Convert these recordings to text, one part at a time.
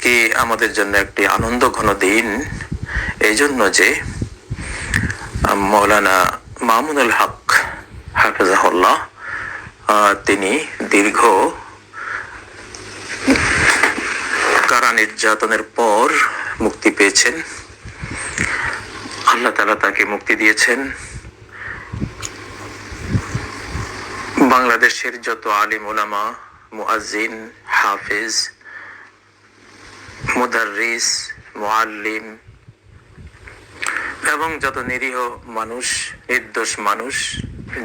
আজকে আমাদের জন্য একটি আনন্দ ঘন দিন, এই জন্য যে মৌলানা মামুনুল হক হাফিজাহুল্লাহ তিনি দীর্ঘ কারা নির্যাতনের পর মুক্তি পেয়েছেন। আল্লাহ তাআলা তাকে মুক্তি দিয়েছেন। বাংলাদেশের যত আলিম উলামা, মুআজ্জিন, হাফিজ, মুদাররিস, মুআল্লিম এবং যত নিরীহ মানুষ, নির্দোষ মানুষ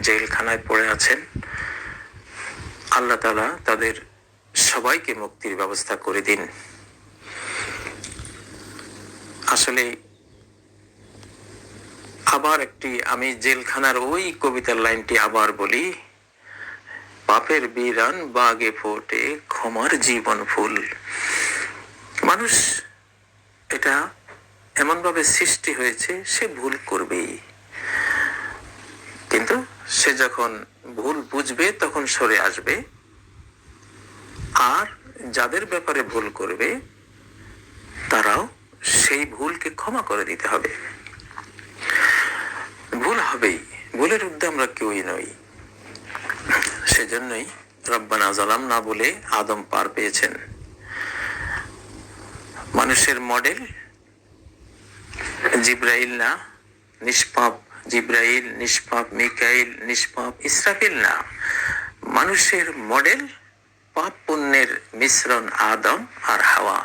জেলখানায় পড়ে আছেন, আল্লাহ তাআলা তাদের সবাইকে মুক্তির ব্যবস্থা করে দিন। আসলে আবার আমি জেলখানার ওই কবিতার লাইনটি আবার বলি, পাপের বিরান বাগে ফোটে ক্ষমার জীবন ফুল। মানুষ এটা এমন ভাবে সৃষ্টি হয়েছে, সে ভুল করবেই, কিন্তু সে যখন ভুল বুঝবে তখন সরে আসবে, আর যাদের ব্যাপারে ভুল করবে তারাও সেই ভুলকে ক্ষমা করে দিতে হবে। ভুল হবেই, ভুলের ঊর্ধ্বে আমরা কেউই নই। সেজন্যই রব্বানা যালামনা বলে আদম পার পেয়েছেন। মানুষের মডেল জিব্রাইল না, নিষ্পাপ জিব্রাইল, নিষ্পাপ মিকাইল, নিষ্পাপ ইসরাফিল না, মানুষের মডেল পাপ পুণ্যের মিশ্রণ আদম আর হাওয়া।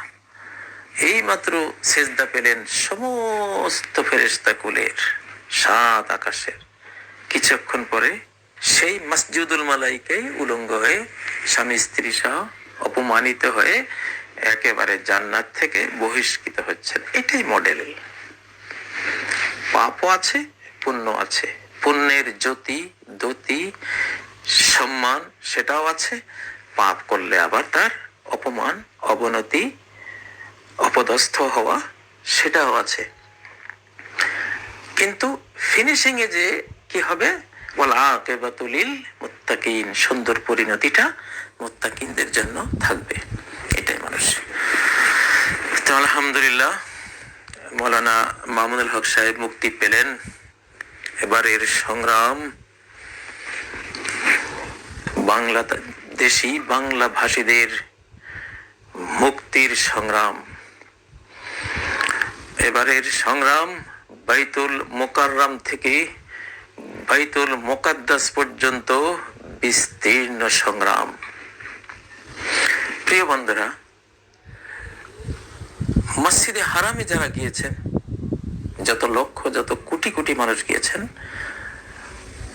এই মাত্র সেজদা পেলেন সমস্ত ফেরেশতা কুলের, 7 আকাশের। কিছুক্ষণ পরে সেই মসজিদুল মালাইকায় উলঙ্গ হয়ে স্বামী স্ত্রী সহ অপমানিত হয়ে একেবারে জান্নাত থেকে বহিষ্কৃত হচ্ছেন। এটাই মডেল। পাপও আছে, পুণ্য আছে। পুণ্যের জ্যোতি দ্যুতি সম্মান সেটাও আছে, পাপ করলে আবার তার অপমান, অবনতি, অপদস্থ হওয়া সেটাও আছে। কিন্তু ফিনিশিং এ যে কি হবে, ওয়াল আকিবাতুল লিল মুত্তাকিন, সুন্দর পরিণতিটা মুত্তাকিনদের জন্য থাকবে। এটাই মানুষ। তো আলহামদুলিল্লাহ, মৌলানা মামুনুল হক সাহেব মুক্তি পেলেন। এবারের সংগ্রাম বাংলাদেশী বাংলা ভাষীদের মুক্তির সংগ্রাম। এবারের সংগ্রাম বাইতুল মুকাররম থেকে বাইতুল মুকাদ্দাস পর্যন্ত বিস্তীর্ণ সংগ্রাম। প্রিয় বন্ধুরা, মসজিদে হারামে যারা গিয়েছেন, যত লক্ষ যত কোটি কোটি মানুষ গিয়েছেন,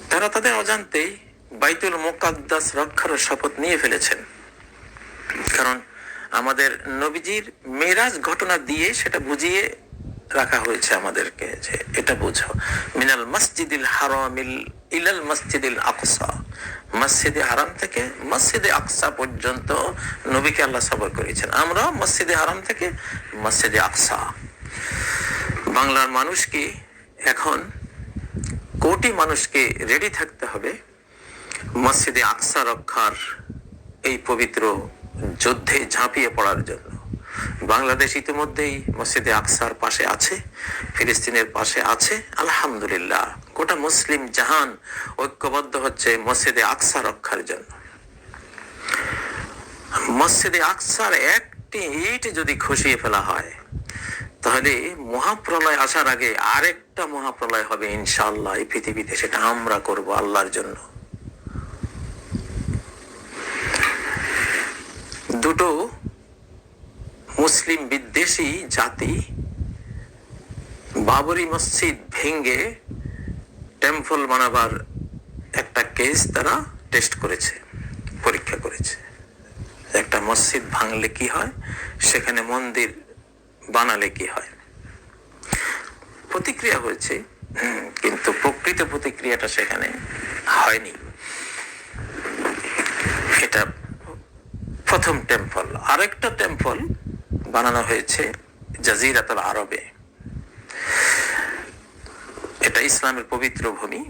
তারা তাদের অজান্তেই বাইতুল মুকাদ্দাস রক্ষার শপথ নিয়ে ফেলেছেন। কারণ আমাদের নবীজির মেরাজ ঘটনা দিয়ে সেটা বুঝিয়ে রাখা হয়েছে আমাদেরকে, যে এটা বুঝো, মিনাল মসজিদিল হারামিল ইলাল মসজিদিল আকসা, মসজিদে হারাম থেকে মসজিদে আকসা পর্যন্ত নবীকে আল্লাহ সফর করেছেন। আমরা মসজিদে হারাম থেকে মসজিদে আকসা। বাংলার মানুষকে এখন, কোটি মানুষকে রেডি থাকতে হবে মসজিদে আকসা রক্ষার এই পবিত্র যুদ্ধে ঝাঁপিয়ে পড়ার জন্য। বাংলাদেশ ইতিমধ্যেই মসজিদে আকসার পাশে আছে, ফিলিস্তিনের পাশে আছে। আলহামদুলিল্লাহ, গোটা মুসলিম জাহান ঐক্যবদ্ধ হচ্ছে মসজিদে আকসা রক্ষার জন্য। মসজিদে আকসার একটি ইট যদি খসিয়ে ফেলা হয়, তাহলে মহাপ্রলয় আসার আগে আরেকটা মহাপ্রলয় হবে ইনশাআল্লাহ এই পৃথিবীতে। সেটা আমরা করব আল্লাহর জন্য। দুটো মুসলিম বিদ্বেষী জাতি বাবরি মসজিদ ভেঙে টেম্পল বানাবার একটা কেস তারা টেস্ট করেছে, পরীক্ষা করেছে। একটা মসজিদ ভাঙলে কি হয়, সেখানে মন্দির বানালে কি হয়। প্রতিক্রিয়া হয়েছে, কিন্তু প্রকৃত প্রতিক্রিয়াটা সেখানে হয়নি। এটা প্রথম টেম্পল। আরেকটা টেম্পল বানানো হয়েছে জাজিরাতুল আরবে। এটা ইসলামের পবিত্র ভূমি।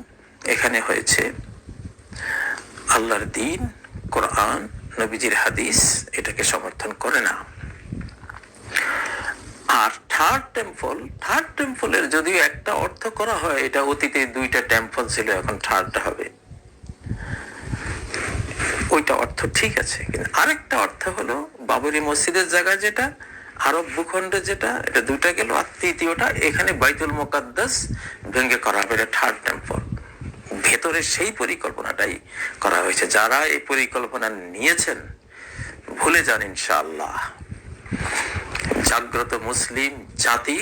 এখানে হয়েছে আল্লাহর দ্বীন, কোরআন, নবীজির হাদিস এটাকে সমর্থন করে না। থার্ড টেম্পলের যদিও একটা অর্থ করা হয়, এটা অতীতে দুইটা টেম্পল ছিল, এখন থার্ড হবে, ওইটা অর্থ ঠিক আছে। কিন্তু আরেকটা অর্থ হলো বাবরি মসজিদের জায়গা যেটা আরব ভূখণ্ডে যেটা, এটা দুইটা গেল। আর তৃতীয়টা এখানে বাইতুল মুকাদ্দাস ভেঙে করা হবে, এটা থার্ড টেম্পল। ভেতরে সেই পরিকল্পনাটাই করা হয়েছে। যারা এই পরিকল্পনা নিয়েছেন ভুলে যান ইনশাআল্লাহ। জাগ্রত মুসলিম জাতি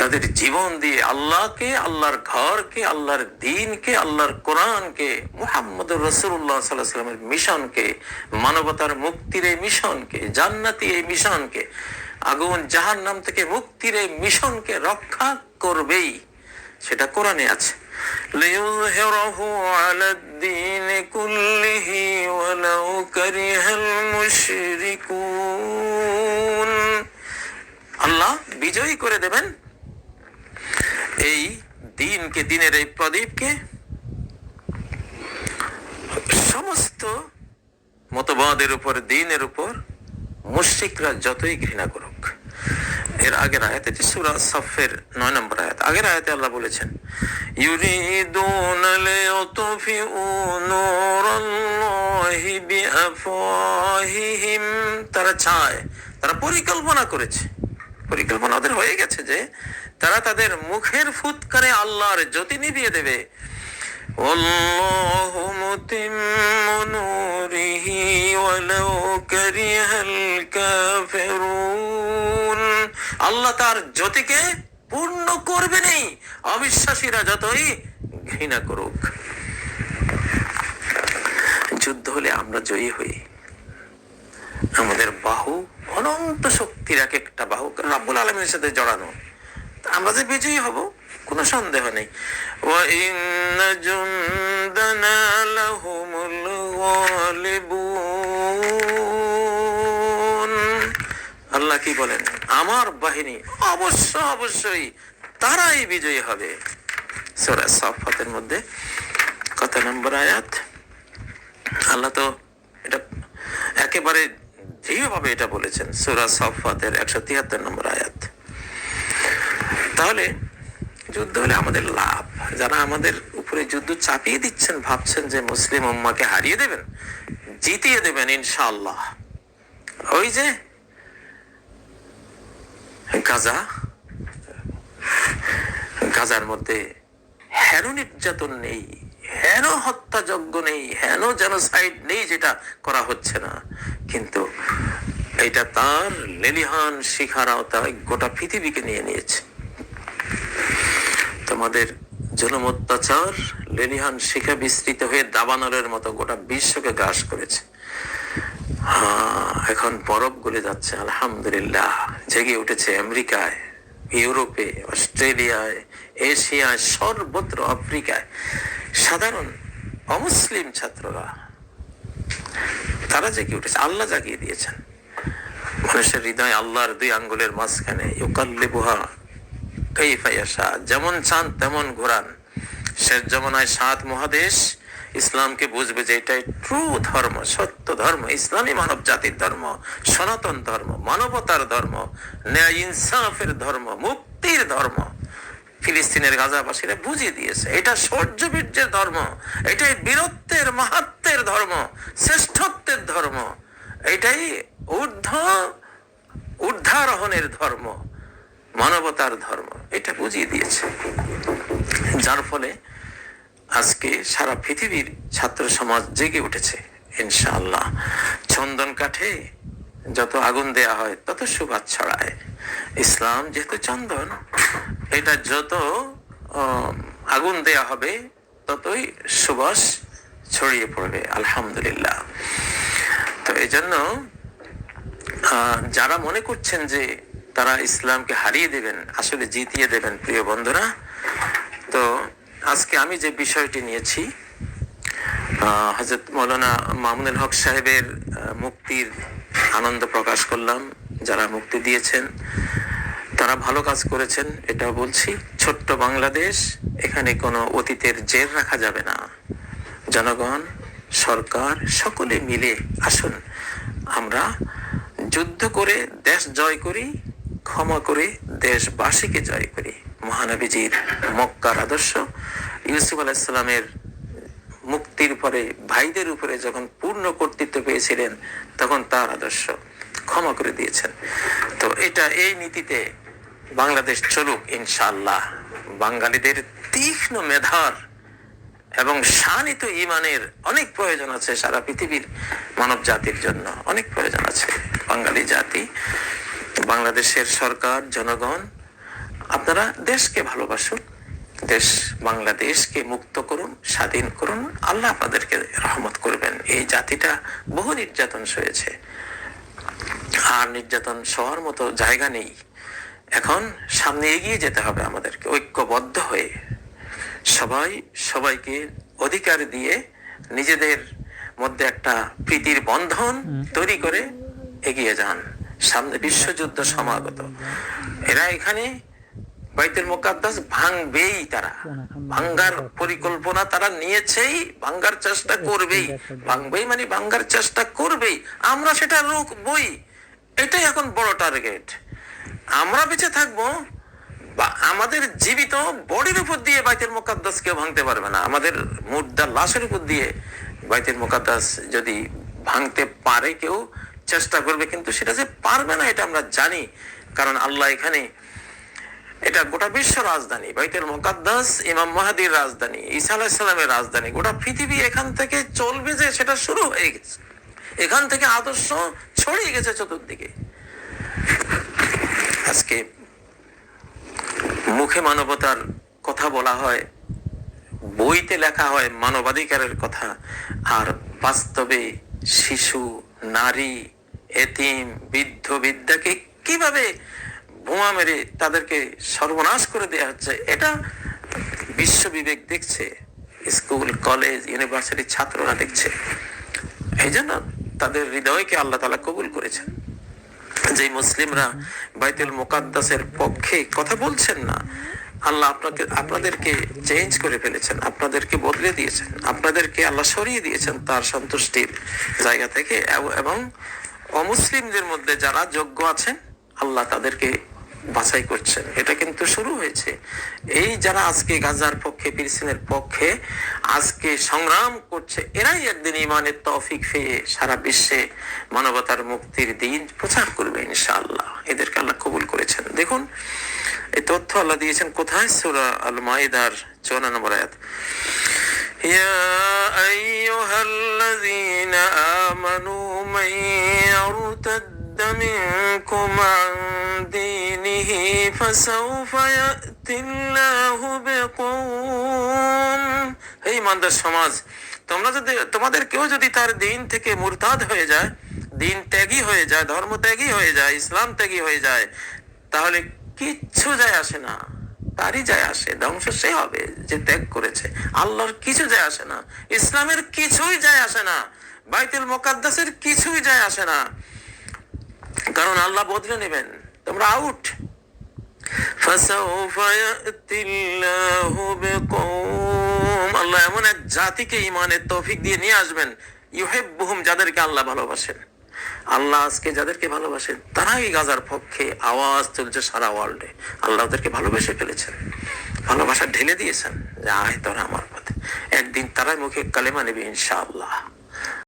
তাদের জীবন দিয়ে আল্লাহকে, আল্লাহর ঘরকে, আল্লাহর দ্বীনকে, আল্লাহর কোরআনকে, মুহাম্মদুর রাসূলুল্লাহ সাল্লাল্লাহু আলাইহি ওয়াসাল্লামের মিশনকে, মানবতার মুক্তির এই মিশনকে, জান্নাতি এই মিশনকে, আগুন জাহান্নাম থেকে মুক্তির এই মিশনকে রক্ষা করবেই। সেটা কোরআনে আছে, লিইয়ুযহিরাহু আলাদ-দীন কুল্লিহি ওয়ালাউ কারিহাল মুশরিকুন। আল্লাহ বিজয়ী করে দেবেন এই দ্বীনকে, দ্বীনের এই প্রদীপকে, সমস্ত মতবাদের উপর, দ্বীনের উপর মুশরিকরা যতই ঘৃণা করুক। এর আগের আয়াতে, সূরা সাফের 9 নম্বর আয়াত, আগের আয়াতে আল্লাহ বলেছেন, ইউরিদুনা লিয়ুতফিউ নূরাল্লাহি বিআফওয়াহিহিম। তারা চায়, তারা পরিকল্পনা করেছে, পরিকল্পনা ওদের হয়ে গেছে যে তারা তাদের মুখের ফুৎকারে আল্লাহর জ্যোতি নিভিয়ে দেবে। আল্লাহু মুতিম্মু নূরিহি ওয়ালাউ কারিহাল কাফিরুন। আল্লাহ তার জ্যোতিকে পূর্ণ করবেনই, অবিশ্বাসীরা যতই ঘৃণা করুক। যুদ্ধ হলে আমরা জয়ী হই। আমাদের বাহু অনন্ত শক্তির এক একটা বাহু রাব্বুল আলামিনের সাথে জড়ানো, আমরা যে বিজয়ী হব কোনো সন্দেহ নেই। ওয়া ইন্না জুনদানা লাহুমুল গালিবুন। আল্লাহ কি বলেন, আমার বাহিনী অবশ্যই তারাই বিজয়ী হবে। সূরা সাফাতের মধ্যে কত নম্বর আয়াত? আল্লাহ তো এটা একেবারে যেভাবে এটা বলেছেন, সূরা সাফাতের 173 নম্বর আয়াত। তাহলে যুদ্ধ হলে আমাদের লাভ। যারা আমাদের উপরে যুদ্ধ চাপিয়ে দিচ্ছেন, ভাবছেন যে মুসলিম উম্মাহকে হারিয়ে দেবেন, জিতিয়ে দেবেন ইনশাআল্লাহ। ওই যে গাজার মধ্যে হেন নির্যাতন নেই, হেন হত্যাযজ্ঞ নেই, হেন জেনোসাইড নেই যেটা করা হচ্ছে না, কিন্তু এটা তার লেলিহান শিখার আওতায় গোটা পৃথিবীকে নিয়ে নিয়েছে। তোমাদের জুলুম অত্যাচার লেলিহান শিখা বিস্তৃত হয়ে দাবানলের মতো গোটা বিশ্বকে গ্রাস করেছে। এখন বরফ গলে যাচ্ছে, আলহামদুলিল্লাহ। জেগে উঠেছে আমেরিকায়, ইউরোপে, অস্ট্রেলিয়ায়, এশিয়ায়, সর্বত্র, আফ্রিকায় সাধারণ অমুসলিম ছাত্ররা, তারা জেগে উঠেছে। আল্লাহ জাগিয়ে দিয়েছেন। মানুষের হৃদয় আল্লাহর 2 আঙ্গুলের মাঝখানে, ইউকাল্লিবুহা কাইফা ইয়াশা, যেমন চান তেমন ঘোরান। শেষ জামানায় 7 মহাদেশ ইসলামকে বুঝবে যে এটাই ট্রু ধর্ম, সত্য ধর্ম, ইসলামী মানব জাতির ধর্ম, সনাতন ধর্ম, মানবতার ধর্ম, ন্যায় ইনসাফের ধর্ম, মুক্তির ধর্ম। ফিলিস্তিনের গাজাবাসীরা বুঝিয়ে দিয়েছে এটা শৌর্যবীর্যের ধর্ম, এটাই বীরত্বের, মাহাত্ম্যের ধর্ম, শ্রেষ্ঠত্বের ধর্ম, এটাই ঊর্ধ্বারোহণের ধর্ম, মানবতার ধর্ম, এটা বুঝিয়ে দিয়েছে। যার ফলে আজকে সারা পৃথিবীর ছাত্র সমাজ জেগে উঠেছে ইনশাআল্লাহ। চন্দন কাঠে যত আগুন দেয়া হয় তত সুবাস ছড়ায়। ইসলাম যেহেতু চন্দন, এটা যত আগুন দেয়া হবে ততই সুবাস ছড়িয়ে পড়বে, আলহামদুলিল্লাহ। তো এই জন্য যারা মনে করছেন যে তারা ইসলামকে হারিয়ে দেবেন, আসলে জিতিয়ে দেবেন প্রিয় বন্ধুরা। তো আজকে আমি যে বিষয়টি নিয়েছি, হযরত মাওলানা মামুনুল হক সাহেবের মুক্তির আনন্দ প্রকাশ করলাম। যারা মুক্তি দিয়েছেন তারা ভালো কাজ করেছেন, এটাও বলছি। ছোট্ট বাংলাদেশ, এখানে কোনো অতীতের জের রাখা যাবে না। জনগণ, সরকার সকলে মিলে আসুন আমরা যুদ্ধ করে দেশ জয় করি, ক্ষমা করে দেশবাসীকে জয় করি। মহানবীজির মক্কার আদর্শ, ইউসুফ আলাইহিস সালামের মুক্তির পরে ভাইদের উপরে যখন পূর্ণ কর্তৃত্ব পেয়েছিলেন তখন তার আদর্শ, ক্ষমা করে দিয়েছেন। তো এটা এই নীতিতে বাংলাদেশ চলুক ইনশাআল্লাহ। বাঙালিদের তীক্ষ্ণ মেধার এবং শানিত ঈমানের অনেক প্রয়োজন আছে, সারা পৃথিবীর মানব জাতির জন্য অনেক প্রয়োজন আছে। বাঙালি জাতি, বাংলাদেশের সরকার, জনগণ, আপনারা দেশকে ভালোবাসুন, দেশ বাংলাদেশকে মুক্ত করুন, স্বাধীন করুন, আল্লাহ আপনাদেরকে রহমত করবেন। এই জাতিটা বহু নির্যাতন সয়েছে, আর নির্যাতন সবার মতো জায়গা নেই। এখন সামনে এগিয়ে যেতে হবে আমাদেরকে ঐক্যবদ্ধ হয়ে, সবাই সবাইকে অধিকার দিয়ে নিজেদের মধ্যে একটা প্রীতির বন্ধন তৈরি করে এগিয়ে যান। সামনে বিশ্বযুদ্ধ সমাগত, এরা এখানে বাইতুল মুকাদ্দাস ভাঙবেই, তারা ভাঙ্গার পরিকল্পনা তারা নিয়েছেই, ভাঙ্গার চেষ্টা করবেই। ভাঙবেই মানে ভাঙ্গার চেষ্টা করবেই, আমরা সেটা রুখবই। এটাই এখন বড় টার্গেট। আমরা বেঁচে থাকবো, বা আমাদের জীবিত বডির উপর দিয়ে বাইতুল মুকাদ্দাস কেউ ভাঙতে পারবে না। আমাদের মুর্দা লাশের উপর দিয়ে বাইতুল মুকাদ্দাস যদি ভাঙতে পারে কেউ, চেষ্টা করবে, কিন্তু সেটা যে পারবে না এটা আমরা জানি। কারণ আল্লাহ এখানে, এটা গোটা বিশ্ব রাজধানী, বাইতুল মুকাদ্দাস ইমাম মাহদির রাজধানী, ঈসা আলাইহিস সালামের রাজধানী। গোটা পৃথিবী এখান থেকে চলবে, যে সেটা শুরু হয়ে গেছে। এখান থেকে আদর্শ ছড়িয়ে গেছে চতুর্দিকে। আজকে মুখে মানবতার কথা বলা হয়, বইতে লেখা হয় মানবাধিকারের কথা, আর বাস্তবে শিশু, নারী, এতিম, বৃদ্ধ, বিদ্যাকে কিভাবে বোমা মেরে তাদেরকে সর্বনাশ করে দেওয়া হচ্ছে, এটা বিশ্ব বিবেক দেখছে, স্কুল, কলেজ, ইউনিভার্সিটির ছাত্ররা দেখছে। এই জন্য তাদের হৃদয়কে আল্লাহ তাআলা কবুল করেছেন। যে মুসলিমরা বাইতুল মুকাদ্দাসের পক্ষে কথা বলছেন না, আল্লাহ আপনাদেরকে চেঞ্জ করে ফেলেছেন, আপনাদেরকে বদলে দিয়েছেন, আপনাদেরকে আল্লাহ সরিয়ে দিয়েছেন তার সন্তুষ্টির জায়গা থেকে। এবং অমুসলিমদের মধ্যে যারা যোগ্য আছেন, আল্লাহ তাদেরকে বাছাই করছেন। এটা কিন্তু শুরু হয়েছে। এই যারা আজকে গাজার পক্ষে, ফিলিস্তিনের পক্ষে আজকে সংগ্রাম করছে, এরাই একদিন ঈমানের তৌফিক পেয়ে সারা বিশ্বে মানবতার মুক্তির দিন প্রচার করবে ইনশাআল্লাহ। এদেরকে আল্লাহ কবুল করেছেন। দেখুন এই তথ্য আল্লাহ দিয়েছেন কোথায়? সূরা আল মাইদার 54 নম্বর আয়াত। ইয়া আইয়ুহাল্লাযীনা আমানু মান ইয়ারতাদ্দা মিনকুম আন দীনিহি ফাসাউফা ইয়াতিল্লাহু বিকওম। হে ঈমানদার সমাজ, তোমাদের কেউ যদি তার দিন থেকে মুরতাদ হয়ে যায়, দিন ত্যাগী হয়ে যায়, ধর্ম ত্যাগী হয়ে যায়, ইসলাম ত্যাগী হয়ে যায়, তাহলে কিচ্ছু যায় আসে না, তারই যায় আসে, ধ্বংস সে হবে যে ত্যাগ করেছে। আল্লাহর কিছু যায় আসে না, ইসলামের কিছুই যায় আসে না, বাইতুল মুকাদ্দাসের কিছুই যায় আসে না, কারণ আল্লাহ বদলে নেবেন। তোমরা আউট। ফাসাউফা ইয়াতিল্লাহু বিকওম, আল্লাহ এমন এক জাতিকে ঈমানের তৌফিক দিয়ে নিয়ে আসবেন, ইউহিব্বুহুম, যাদেরকে আল্লাহ ভালোবাসেন। আল্লাহ আজকে যাদেরকে ভালোবাসেন তারাই গাজার পক্ষে আওয়াজ তুলছে সারা ওয়ার্ল্ডে। আল্লাহ ওদেরকে ভালোবেসে ফেলেছেন, ভালোবাসা ঢেলে দিয়েছেন যে আয় তোরা আমার পথে। একদিন তারাই মুখে কালেমা নেবে ইনশাআল্লাহ।